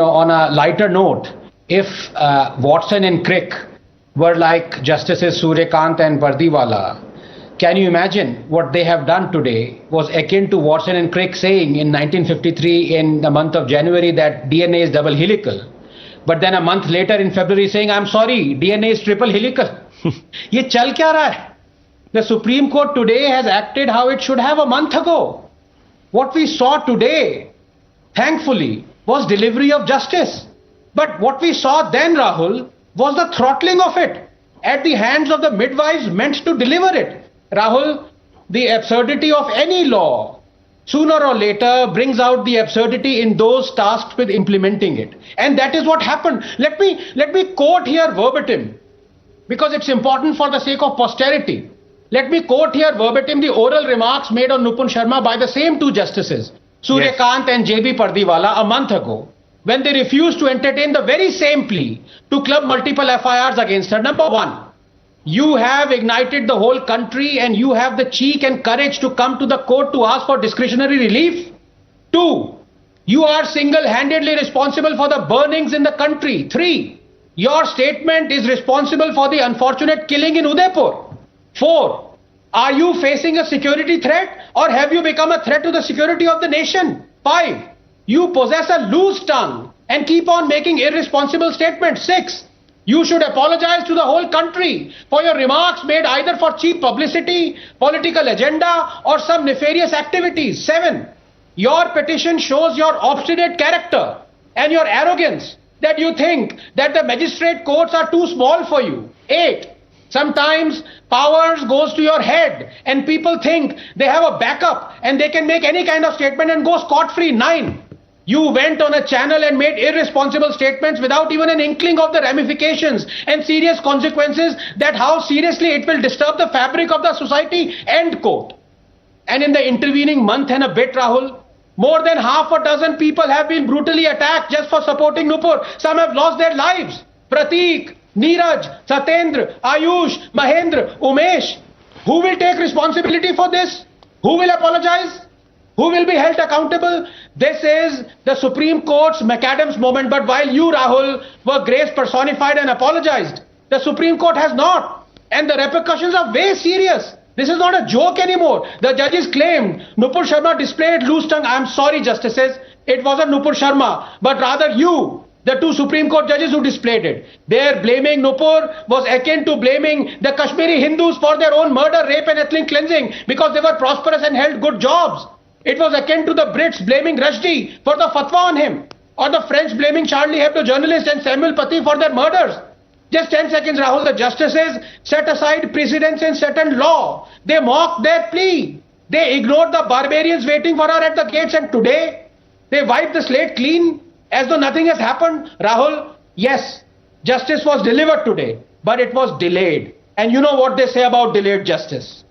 On a lighter note, if Watson and Crick were like Justices Suryakant and Pardiwala, can you imagine what they have done today was akin to Watson and Crick saying in 1953 in the month of January that DNA is double helical. But then a month later in February saying, I'm sorry, DNA is triple helical. Ye chal kya raha hai? The Supreme Court today has acted how it should have a month ago. What we saw today, thankfully, was delivery of justice. But what we saw then, Rahul, was the throttling of it at the hands of the midwives meant to deliver it. Rahul, the absurdity of any law sooner or later brings out the absurdity in those tasked with implementing it. And that is what happened. Let me quote here verbatim, because it's important for the sake of posterity. Let me quote here verbatim the oral remarks made on Nupur Sharma by the same two justices, Suryakant and J.B. Pardiwala, a month ago, when they refused to entertain the very same plea to club multiple FIRs against her. Number one, you have ignited the whole country and you have the cheek and courage to come to the court to ask for discretionary relief. Two, you are single-handedly responsible for the burnings in the country. Three, your statement is responsible for the unfortunate killing in Udaipur. Four, are you facing a security threat or have you become a threat to the security of the nation? Five, you possess a loose tongue and keep on making irresponsible statements. Six, you should apologize to the whole country for your remarks made either for cheap publicity, political agenda or some nefarious activities. Seven, your petition shows your obstinate character and your arrogance that you think that the magistrate courts are too small for you. Eight, sometimes powers goes to your head and people think they have a backup and they can make any kind of statement and go scot-free. Nine, you went on a channel and made irresponsible statements without even an inkling of the ramifications and serious consequences that how seriously it will disturb the fabric of the society, end quote. And in the intervening month and a bit, Rahul, more than half a dozen people have been brutally attacked just for supporting Nupur. Some have lost their lives. Prateek, Neeraj, Satyendra, Ayush, Mahendra, Umesh. Who will take responsibility for this? Who will apologize? Who will be held accountable? This is the Supreme Court's McAdams moment. But while you, Rahul, were grace personified and apologized, the Supreme Court has not. And the repercussions are very serious. This is not a joke anymore. The judges claimed Nupur Sharma displayed loose tongue. I'm sorry, justices. It wasn't Nupur Sharma, but rather you, the two Supreme Court judges who displayed it. Their blaming Nupur was akin to blaming the Kashmiri Hindus for their own murder, rape and ethnic cleansing because they were prosperous and held good jobs. It was akin to the Brits blaming Rushdie for the fatwa on him, or the French blaming Charlie Hebdo journalist and Samuel Paty for their murders. Just 10 seconds, Rahul. The justices set aside precedents and set and law. They mocked their plea. They ignored the barbarians waiting for her at the gates, and today they wiped the slate clean as though nothing has happened. Rahul, yes, justice was delivered today, but it was delayed. And you know what they say about delayed justice.